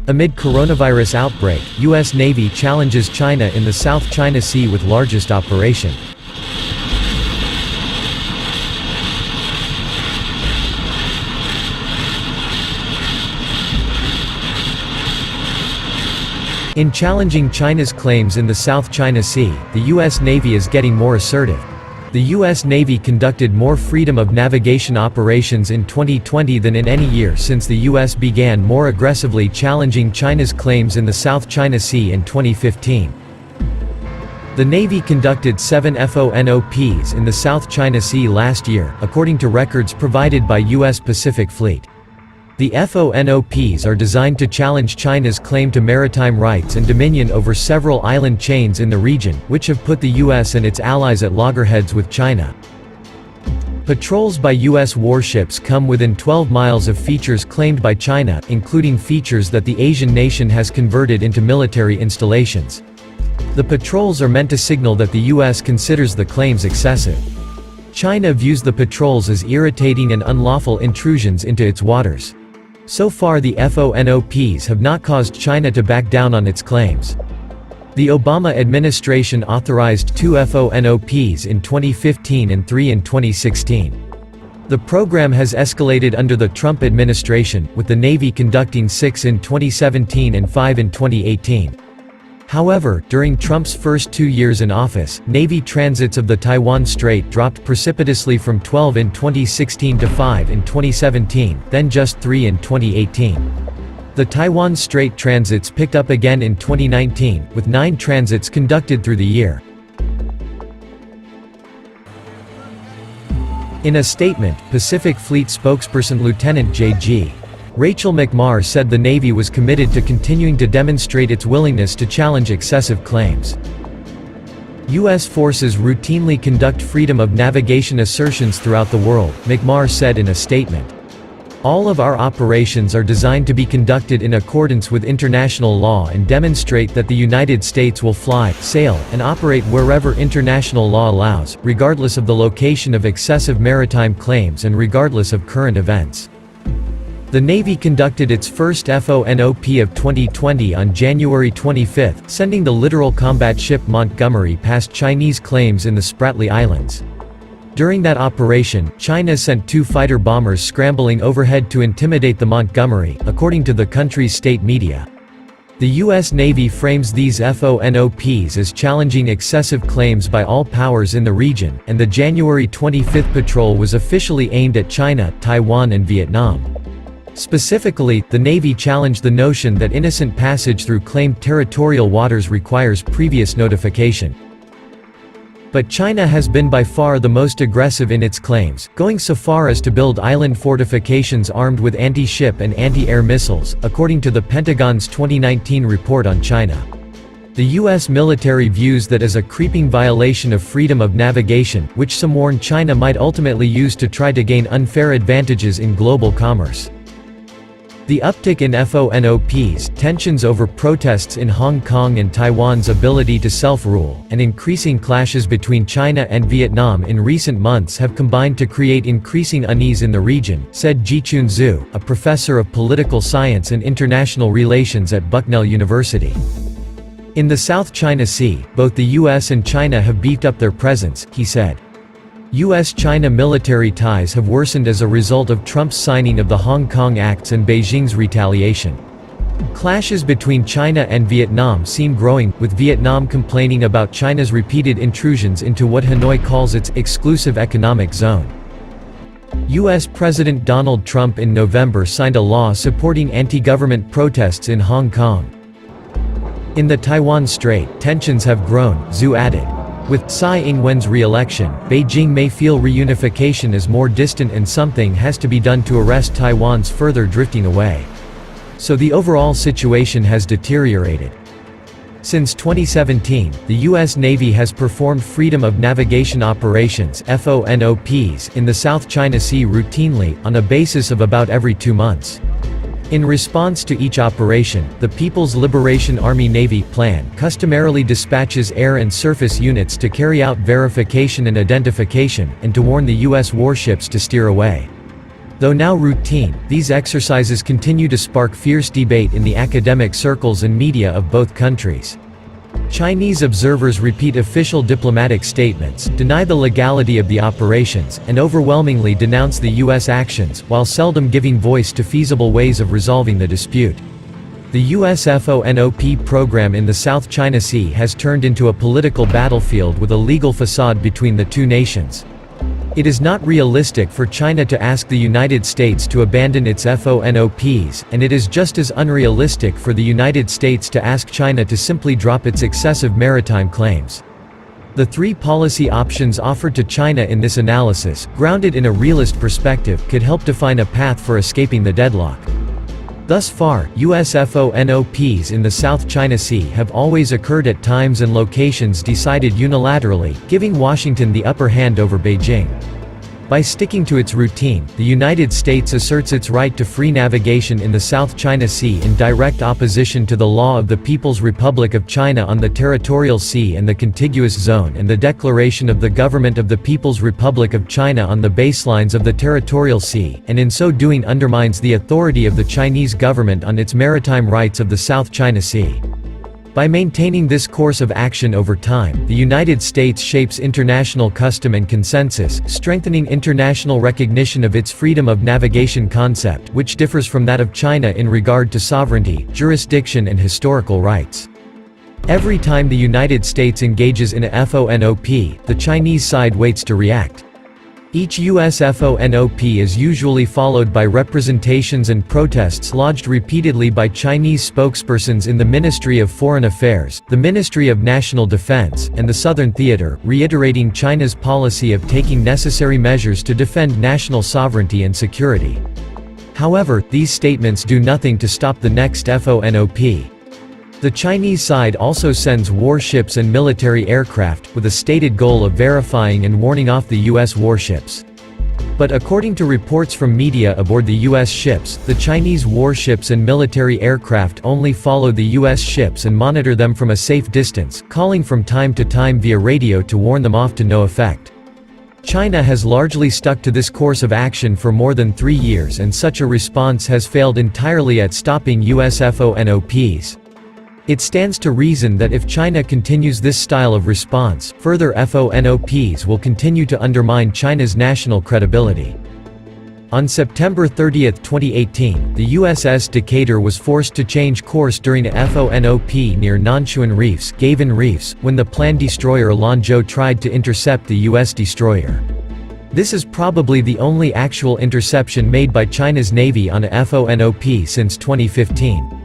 Amid coronavirus outbreak, U.S. Navy challenges China in the South China Sea with largest operation. In challenging China's claims in the South China Sea, the U.S. Navy is getting more assertive. The U.S. Navy conducted more freedom of navigation operations in 2020 than in any year since the U.S. began more aggressively challenging China's claims in the South China Sea in 2015. The Navy conducted 7 FONOPs in the South China Sea last year, according to records provided by U.S. Pacific Fleet. The FONOPs are designed to challenge China's claim to maritime rights and dominion over several island chains in the region, which have put the U.S. and its allies at loggerheads with China. Patrols by U.S. warships come within 12 miles of features claimed by China, including features that the Asian nation has converted into military installations. The patrols are meant to signal that the U.S. considers the claims excessive. China views the patrols as irritating and unlawful intrusions into its waters. So far the FONOPs have not caused China to back down on its claims. The Obama administration authorized 2 FONOPs in 2015 and 3 in 2016. The program has escalated under the Trump administration, with the Navy conducting 6 in 2017 and 5 in 2018. However, during Trump's first 2 years in office, Navy transits of the Taiwan Strait dropped precipitously from 12 in 2016 to 5 in 2017, then just 3 in 2018. The Taiwan Strait transits picked up again in 2019, with 9 transits conducted through the year. In a statement, Pacific Fleet spokesperson Lieutenant J.G. Rachel McMahar said the Navy was committed to continuing to demonstrate its willingness to challenge excessive claims. U.S. forces routinely conduct freedom of navigation assertions throughout the world, McMahar said in a statement. All of our operations are designed to be conducted in accordance with international law and demonstrate that the United States will fly, sail, and operate wherever international law allows, regardless of the location of excessive maritime claims and regardless of current events. The Navy conducted its first FONOP of 2020 on January 25, sending the littoral combat ship Montgomery past Chinese claims in the Spratly Islands. During that operation, China sent 2 fighter bombers scrambling overhead to intimidate the Montgomery, according to the country's state media. The U.S. Navy frames these FONOPs as challenging excessive claims by all powers in the region, and the January 25 patrol was officially aimed at China, Taiwan and Vietnam. Specifically, the Navy challenged the notion that innocent passage through claimed territorial waters requires previous notification. But China has been by far the most aggressive in its claims, going so far as to build island fortifications armed with anti-ship and anti-air missiles, according to the Pentagon's 2019 report on China. The U.S. military views that as a creeping violation of freedom of navigation, which some warn China might ultimately use to try to gain unfair advantages in global commerce. The uptick in FONOPs, tensions over protests in Hong Kong and Taiwan's ability to self-rule, and increasing clashes between China and Vietnam in recent months have combined to create increasing unease in the region, said Jichun Zhu, a professor of political science and international relations at Bucknell University. In the South China Sea, both the U.S. and China have beefed up their presence, he said. U.S.-China military ties have worsened as a result of Trump's signing of the Hong Kong Acts and Beijing's retaliation. Clashes between China and Vietnam seem growing, with Vietnam complaining about China's repeated intrusions into what Hanoi calls its exclusive economic zone. U.S. President Donald Trump in November signed a law supporting anti-government protests in Hong Kong. In the Taiwan Strait, tensions have grown, Zhu added. With Tsai Ing-wen's re-election, Beijing may feel reunification is more distant and something has to be done to arrest Taiwan's further drifting away. So the overall situation has deteriorated. Since 2017, the U.S. Navy has performed freedom of navigation operations (FONOPs) in the South China Sea routinely, on a basis of about every 2 months. In response to each operation, the People's Liberation Army Navy Plan customarily dispatches air and surface units to carry out verification and identification, and to warn the U.S. warships to steer away. Though now routine, these exercises continue to spark fierce debate in the academic circles and media of both countries. Chinese observers repeat official diplomatic statements, deny the legality of the operations, and overwhelmingly denounce the U.S. actions, while seldom giving voice to feasible ways of resolving the dispute. The U.S. FONOP program in the South China Sea has turned into a political battlefield with a legal facade between the two nations. It is not realistic for China to ask the United States to abandon its FONOPs, and it is just as unrealistic for the United States to ask China to simply drop its excessive maritime claims. The three policy options offered to China in this analysis, grounded in a realist perspective, could help define a path for escaping the deadlock. Thus far, U.S. FONOPs in the South China Sea have always occurred at times and locations decided unilaterally, giving Washington the upper hand over Beijing. By sticking to its routine, the United States asserts its right to free navigation in the South China Sea in direct opposition to the law of the People's Republic of China on the territorial sea and the contiguous zone and the declaration of the Government of the People's Republic of China on the baselines of the territorial sea, and in so doing undermines the authority of the Chinese government on its maritime rights of the South China Sea. By maintaining this course of action over time, the United States shapes international custom and consensus, strengthening international recognition of its freedom of navigation concept, which differs from that of China in regard to sovereignty, jurisdiction and historical rights. Every time the United States engages in a FONOP, the Chinese side waits to react. Each U.S. FONOP is usually followed by representations and protests lodged repeatedly by Chinese spokespersons in the Ministry of Foreign Affairs, the Ministry of National Defense, and the Southern Theater, reiterating China's policy of taking necessary measures to defend national sovereignty and security. However, these statements do nothing to stop the next FONOP. The Chinese side also sends warships and military aircraft, with a stated goal of verifying and warning off the U.S. warships. But according to reports from media aboard the U.S. ships, the Chinese warships and military aircraft only follow the U.S. ships and monitor them from a safe distance, calling from time to time via radio to warn them off to no effect. China has largely stuck to this course of action for more than 3 years, and such a response has failed entirely at stopping U.S. FONOPs. It stands to reason that if China continues this style of response, further FONOPs will continue to undermine China's national credibility. On September 30, 2018, the USS Decatur was forced to change course during a FONOP near Nanchuan Reefs, Gavin Reefs, when the planned destroyer Lanzhou tried to intercept the U.S. destroyer. This is probably the only actual interception made by China's Navy on a FONOP since 2015.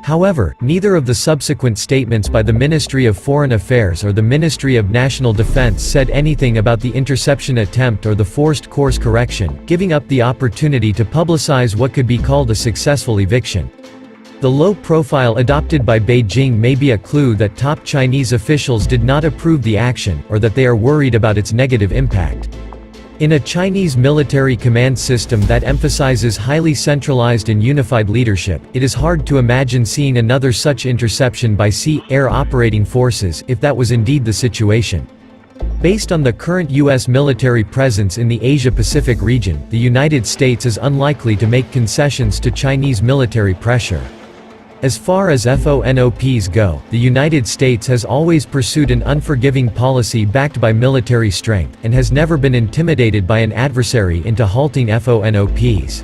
However, neither of the subsequent statements by the Ministry of Foreign Affairs or the Ministry of National Defense said anything about the interception attempt or the forced course correction, giving up the opportunity to publicize what could be called a successful eviction. The low profile adopted by Beijing may be a clue that top Chinese officials did not approve the action, or that they are worried about its negative impact. In a Chinese military command system that emphasizes highly centralized and unified leadership, it is hard to imagine seeing another such interception by sea-air operating forces, if that was indeed the situation. Based on the current U.S. military presence in the Asia-Pacific region, the United States is unlikely to make concessions to Chinese military pressure. As far as FONOPs go, the United States has always pursued an unforgiving policy backed by military strength, and has never been intimidated by an adversary into halting FONOPs.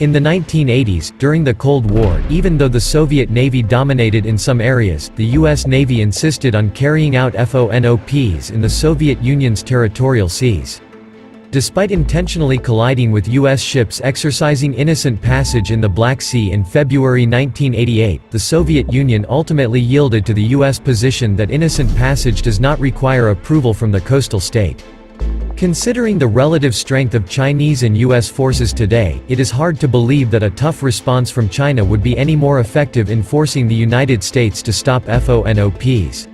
In the 1980s, during the Cold War, even though the Soviet Navy dominated in some areas, the U.S. Navy insisted on carrying out FONOPs in the Soviet Union's territorial seas. Despite intentionally colliding with U.S. ships exercising innocent passage in the Black Sea in February 1988, the Soviet Union ultimately yielded to the U.S. position that innocent passage does not require approval from the coastal state. Considering the relative strength of Chinese and U.S. forces today, it is hard to believe that a tough response from China would be any more effective in forcing the United States to stop FONOPs.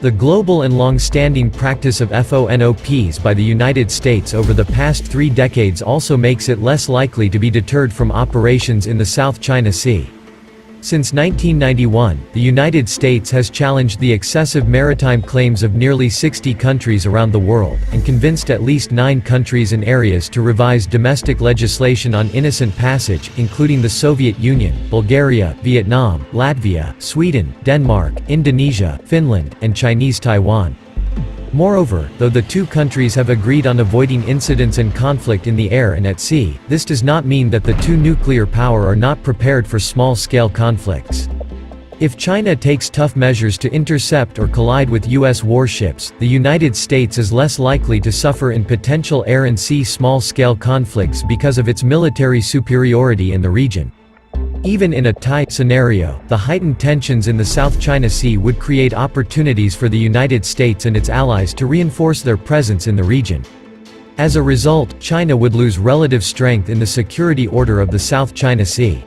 The global and long-standing practice of FONOPs by the United States over the past 3 decades also makes it less likely to be deterred from operations in the South China Sea. Since 1991, the United States has challenged the excessive maritime claims of nearly 60 countries around the world, and convinced at least 9 countries and areas to revise domestic legislation on innocent passage, including the Soviet Union, Bulgaria, Vietnam, Latvia, Sweden, Denmark, Indonesia, Finland, and Chinese Taiwan. Moreover, though the two countries have agreed on avoiding incidents and conflict in the air and at sea, this does not mean that the two nuclear powers are not prepared for small-scale conflicts. If China takes tough measures to intercept or collide with U.S. warships, the United States is less likely to suffer in potential air and sea small-scale conflicts because of its military superiority in the region. Even in a tie scenario, the heightened tensions in the South China Sea would create opportunities for the United States and its allies to reinforce their presence in the region. As a result, China would lose relative strength in the security order of the South China Sea.